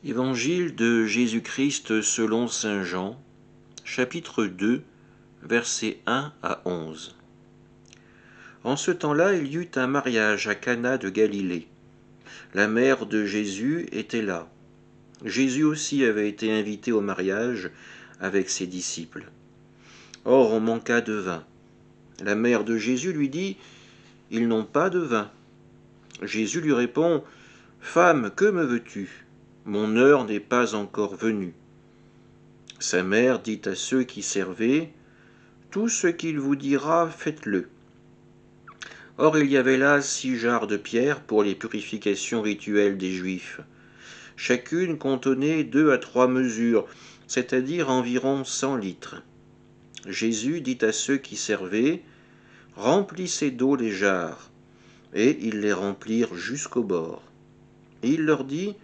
Évangile de Jésus-Christ selon saint Jean, chapitre 2, versets 1 à 11. En ce temps-là, il y eut un mariage à Cana de Galilée. La mère de Jésus était là. Jésus aussi avait été invité au mariage avec ses disciples. Or, on manqua de vin. La mère de Jésus lui dit : « Ils n'ont pas de vin. » Jésus lui répond : « Femme, que me veux-tu ? Mon heure n'est pas encore venue. » Sa mère dit à ceux qui servaient : « Tout ce qu'il vous dira, faites-le. » Or il y avait là 6 jarres de pierre pour les purifications rituelles des Juifs. Chacune contenait 2 à 3 mesures, c'est-à-dire environ 100 litres. Jésus dit à ceux qui servaient : « Remplissez d'eau les jarres. » Et ils les remplirent jusqu'au bord. Et il leur dit :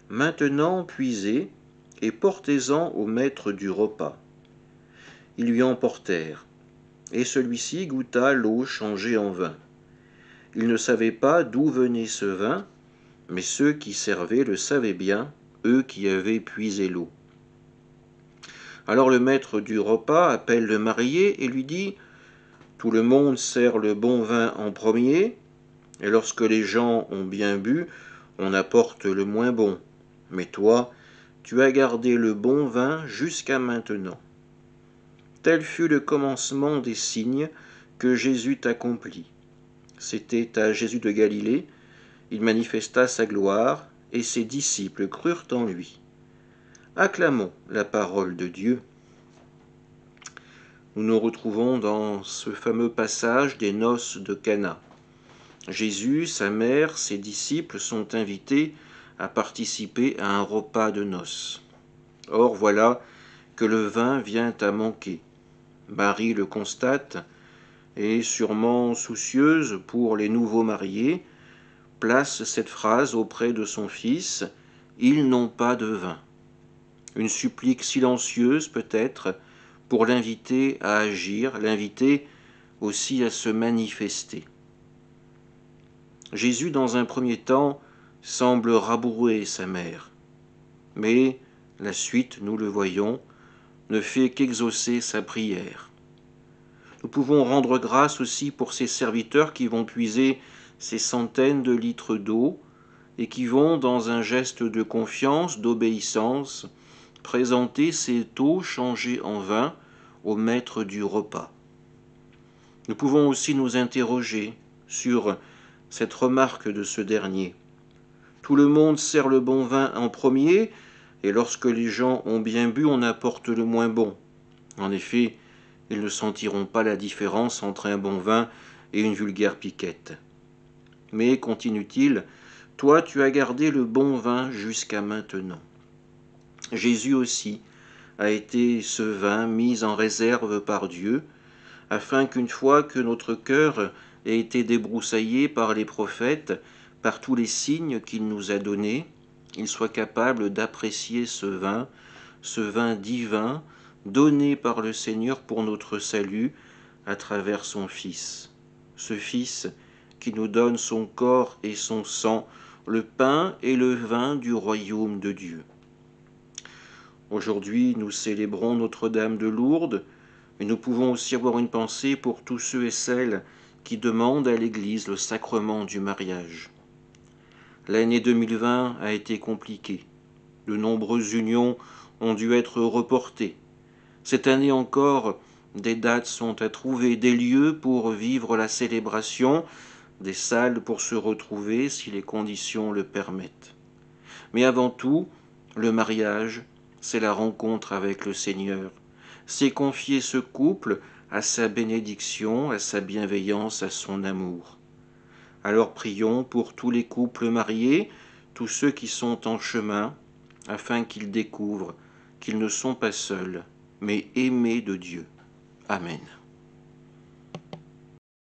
« Maintenant puisez et portez-en au maître du repas. » Ils lui en portèrent, et celui-ci goûta l'eau changée en vin. Il ne savait pas d'où venait ce vin, mais ceux qui servaient le savaient bien, eux qui avaient puisé l'eau. Alors le maître du repas appelle le marié et lui dit : « Tout le monde sert le bon vin en premier, et lorsque les gens ont bien bu, on apporte le moins bon. Mais toi, tu as gardé le bon vin jusqu'à maintenant. » Tel fut le commencement des signes que Jésus accomplit. C'était à Jésus de Galilée, il manifesta sa gloire, et ses disciples crurent en lui. Acclamons la parole de Dieu. Nous nous retrouvons dans ce fameux passage des noces de Cana. Jésus, sa mère, ses disciples sont invités à participer à un repas de noces. Or voilà que le vin vient à manquer. Marie le constate et, sûrement soucieuse pour les nouveaux mariés, place cette phrase auprès de son fils : « Ils n'ont pas de vin ». Une supplique silencieuse peut-être pour l'inviter à agir, l'inviter aussi à se manifester. Jésus, dans un premier temps, semble rabrouer sa mère, mais la suite, nous le voyons, ne fait qu'exaucer sa prière. Nous pouvons rendre grâce aussi pour ces serviteurs qui vont puiser ces centaines de litres d'eau et qui vont, dans un geste de confiance, d'obéissance, présenter cette eau changée en vin au maître du repas. Nous pouvons aussi nous interroger sur cette remarque de ce dernier. Tout le monde sert le bon vin en premier, et lorsque les gens ont bien bu, on apporte le moins bon. En effet, ils ne sentiront pas la différence entre un bon vin et une vulgaire piquette. Mais, continue-t-il, toi tu as gardé le bon vin jusqu'à maintenant. Jésus aussi a été ce vin mis en réserve par Dieu, afin qu'une fois que notre cœur ait été débroussaillé par les prophètes, par tous les signes qu'il nous a donnés, il soit capable d'apprécier ce vin divin, donné par le Seigneur pour notre salut à travers son Fils. Ce Fils qui nous donne son corps et son sang, le pain et le vin du royaume de Dieu. Aujourd'hui, nous célébrons Notre-Dame de Lourdes, mais nous pouvons aussi avoir une pensée pour tous ceux et celles qui demandent à l'Église le sacrement du mariage. L'année 2020 a été compliquée. De nombreuses unions ont dû être reportées. Cette année encore, des dates sont à trouver, des lieux pour vivre la célébration, des salles pour se retrouver si les conditions le permettent. Mais avant tout, le mariage, c'est la rencontre avec le Seigneur. C'est confier ce couple à sa bénédiction, à sa bienveillance, à son amour. Alors prions pour tous les couples mariés, tous ceux qui sont en chemin, afin qu'ils découvrent qu'ils ne sont pas seuls, mais aimés de Dieu. Amen.